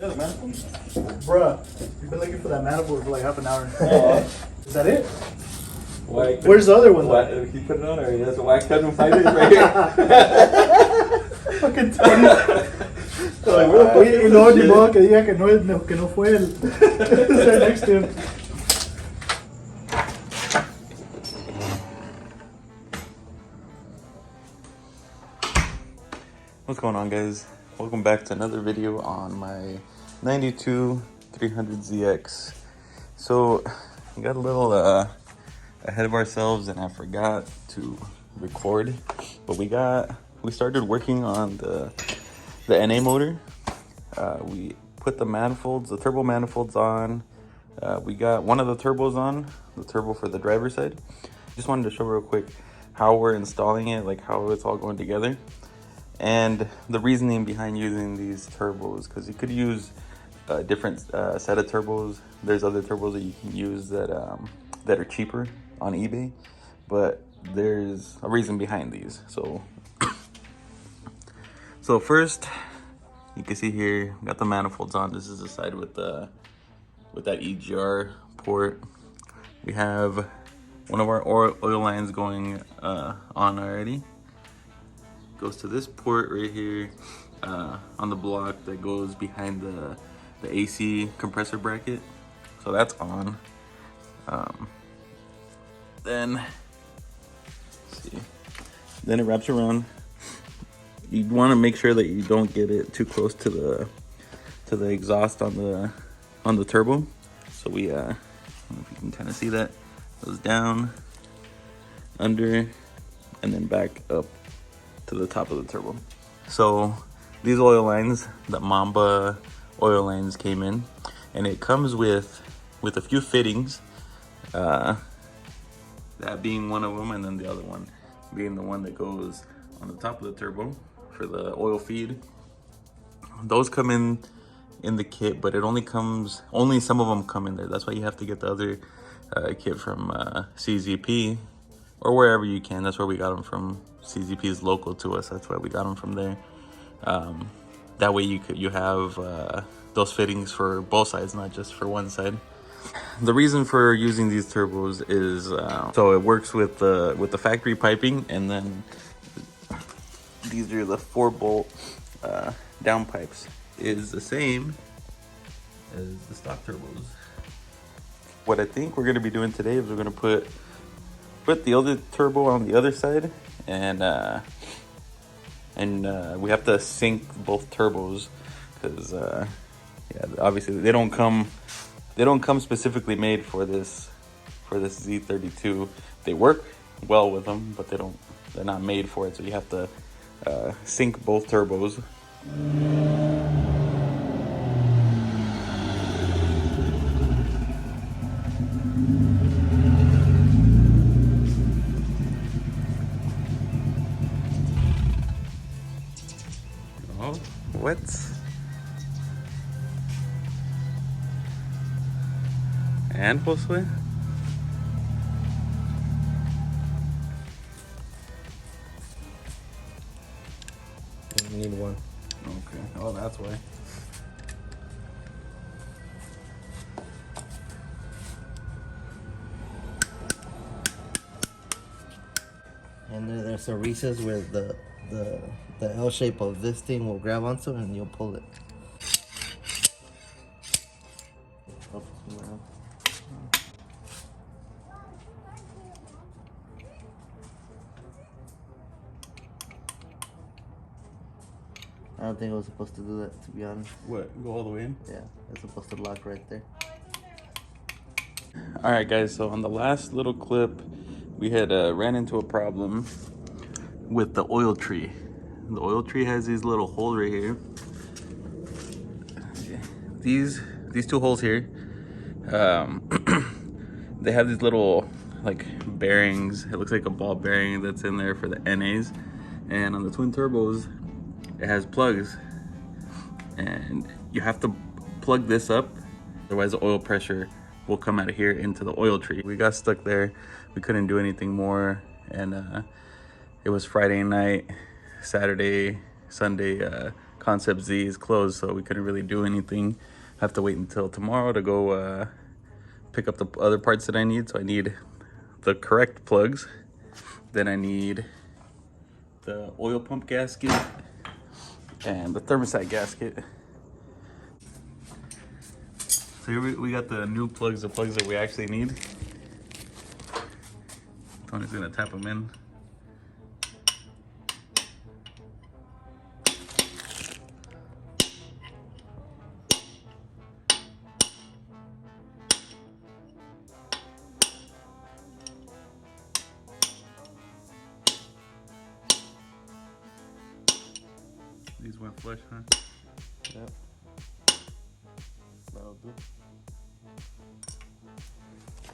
the manifold? Bruh, you've been looking for that manifold for like half an hour. Is that it? Why? Where's the other one? Why, he put it on there. He has a wax custom fighter right here. Fucking Tony. Oye, no, ni modo que diga que no fue el right next to him. What's going on, guys? Welcome back to another video on my 92 300ZX. So we got a little ahead of ourselves and I forgot to record, but we started working on the NA motor. We put the turbo manifolds on. We got one of the turbos on, the turbo for the driver's side. Just wanted to show real quick how we're installing it, like how it's all going together. And the reasoning behind using these turbos, because you could use a different set of turbos. There's other turbos that you can use that are cheaper on eBay, but there's a reason behind these. So first, you can see here, we got the manifolds on. This is the side with that EGR port. We have one of our oil lines going on already. Goes to this port right here on the block that goes behind the AC compressor bracket. So that's on. Then it wraps around. You want to make sure that you don't get it too close to the exhaust on the turbo. So we I don't know if you can kind of see that, goes down, under, and then back up to the top of the turbo. So these oil lines, the Mamba oil lines, came in, and it comes with a few fittings, that being one of them, and then the other one being the one that goes on the top of the turbo for the oil feed. Those come in the kit, but only some of them come in there. That's why you have to get the other kit from CZP or wherever you can. That's where we got them from. CZP is local to us. That's why we got them from there. That way you have those fittings for both sides, not just for one side. The reason for using these turbos is so it works with the factory piping, and then these are the 4-bolt down pipes. Is the same as the stock turbos. What I think we're going to be doing today is we're going to put the other turbo on the other side, and we have to sync both turbos because obviously they don't come specifically made for this Z32. They work well with them, but they're not made for it, so you have to sync both turbos. What? And full sway? You need one. Okay. Oh, that's why. And there's a recess where the L shape of this thing will grab onto and you'll pull it. I don't think I was supposed to do that, to be honest. What? Go all the way in? Yeah, it's supposed to lock right there. All right, guys. So on the last little clip, we had ran into a problem with the oil tree. The oil tree has these little holes right here. These two holes here, they have these little like bearings. It looks like a ball bearing that's in there for the NAs, and on the twin turbos it has plugs, and you have to plug this up, otherwise the oil pressure will come out of here into the oil tree. We got stuck there. We couldn't do anything more, and it was Friday night. Saturday, Sunday, Concept Z is closed, so we couldn't really do anything. Have to wait until tomorrow to go pick up the other parts that I need. So I need the correct plugs. Then I need the oil pump gasket and the thermostat gasket. So here we got the new plugs, the plugs that we actually need. Tony's gonna tap them in. These went flush, huh? Yep. That'll do.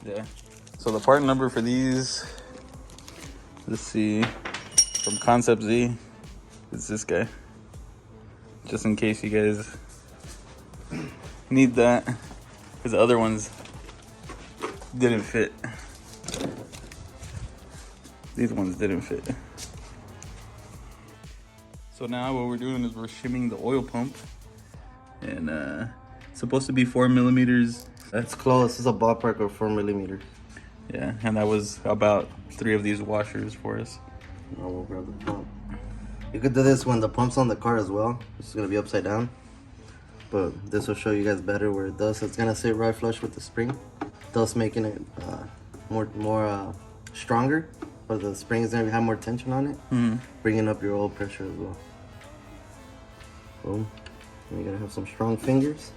Yeah. So the part number for these, let's see, from Concept Z, is this guy. Just in case you guys need that, because the other ones didn't fit. These ones didn't fit. So now what we're doing is we're shimming the oil pump, and it's supposed to be 4 millimeters. That's close. It's a ballpark of 4 millimeters. Yeah, and that was about 3 of these washers for us. Now we'll grab the pump. You could do this when the pump's on the car as well. It's gonna be upside down, but this will show you guys better where it does. It's gonna sit right flush with the spring, thus making it more stronger. But the spring is gonna have more tension on it, bringing up your oil pressure as well. Boom. And you're gonna have some strong fingers.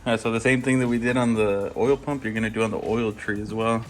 Alright, so the same thing that we did on the oil pump, you're gonna do on the oil tree as well.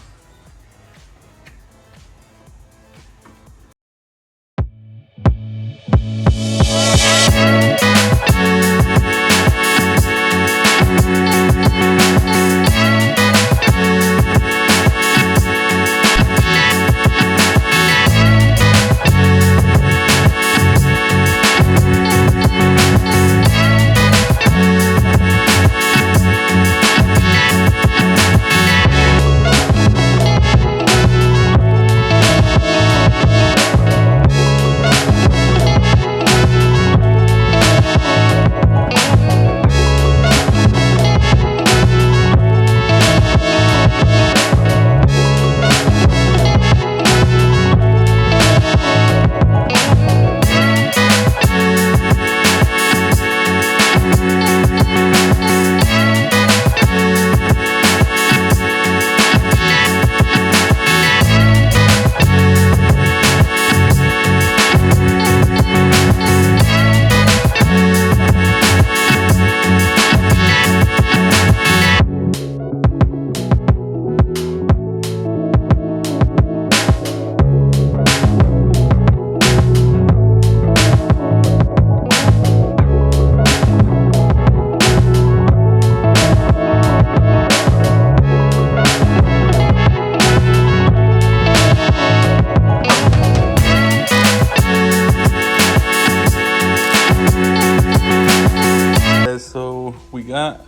We got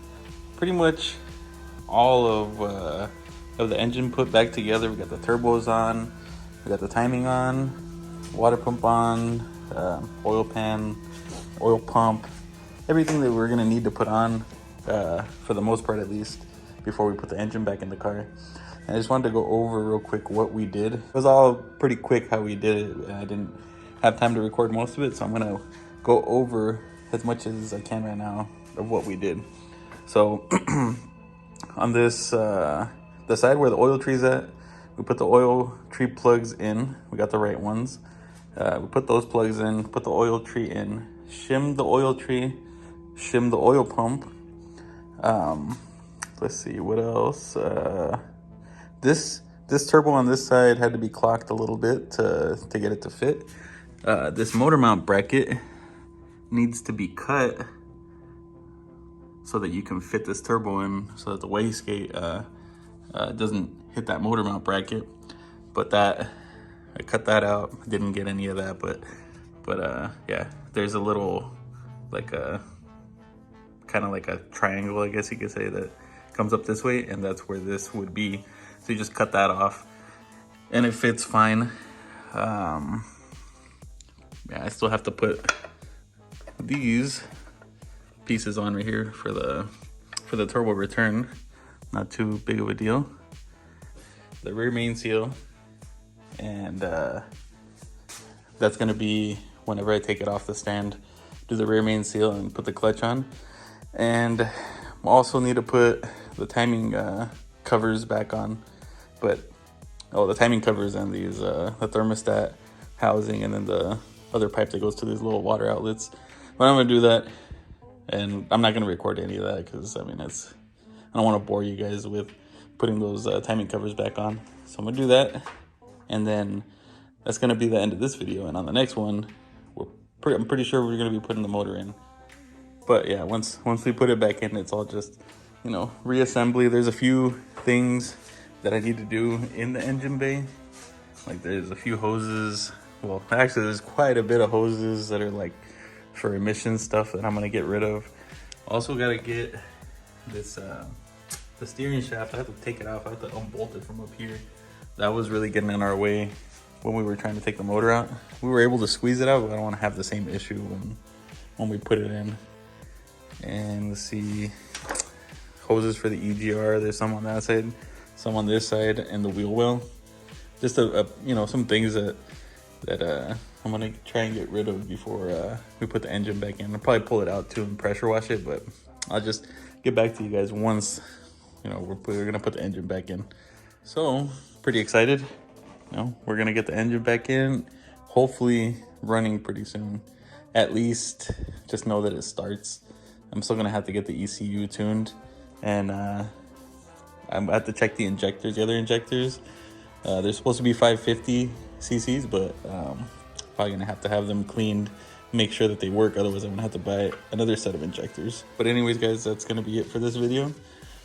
pretty much all of the engine put back together. We got the turbos on, we got the timing on, water pump on, oil pan, oil pump, everything that we're gonna need to put on for the most part, at least, before we put the engine back in the car. And I just wanted to go over real quick what we did. It was all pretty quick how we did it. I didn't have time to record most of it, so I'm gonna go over as much as I can right now of what we did. So on this the side where the oil tree's at, we put the oil tree plugs in. We got the right ones. We put those plugs in, put the oil tree in, shim the oil tree, shim the oil pump. Let's see what else. This turbo on this side had to be clocked a little bit to get it to fit. This motor mount bracket needs to be cut so that you can fit this turbo in, so that the wastegate doesn't hit that motor mount bracket. But that, I cut that out. I didn't get any of that, but yeah, there's a little, like a, kind of like a triangle, I guess you could say, that comes up this way, and that's where this would be. So you just cut that off. and it fits fine. Yeah, I still have to put these pieces on right here for the turbo return. Not too big of a deal. The rear main seal, and that's gonna be whenever I take it off the stand, do the rear main seal and put the clutch on. And I also need to put the timing covers back on, but the timing covers and these the thermostat housing, and then the other pipe that goes to these little water outlets. But I'm gonna do that, and I'm not gonna record any of that because I mean I don't want to bore you guys with putting those timing covers back on. So I'm gonna do that, and then that's gonna be the end of this video. And on the next one, I'm pretty sure we're gonna be putting the motor in. But yeah, once we put it back in, it's all just, you know, reassembly. There's a few things that I need to do in the engine bay. Like there's a few hoses. Well, actually there's quite a bit of hoses that are like for emission stuff that I'm gonna get rid of. Also gotta get this, the steering shaft. I have to take it off. I have to unbolt it from up here. That was really getting in our way when we were trying to take the motor out. We were able to squeeze it out, but I don't want to have the same issue when we put it in. And let's see, hoses for the EGR. There's some on that side, some on this side, and the wheel well. Just you know, some things that I'm gonna try and get rid of before we put the engine back in. I'll probably pull it out too and pressure wash it, but I'll just get back to you guys once, you know, we're gonna put the engine back in. So pretty excited. You know, we're gonna get the engine back in, hopefully running pretty soon. At least just know that it starts. I'm still gonna have to get the ECU tuned, and I have to check the injectors, the other injectors. They're supposed to be 550 cc's, but probably gonna have to have them cleaned, make sure that they work. Otherwise, I'm gonna have to buy another set of injectors. But anyways, guys, that's gonna be it for this video.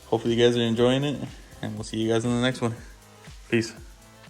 Hopefully you guys are enjoying it, and we'll see you guys in the next one. Peace.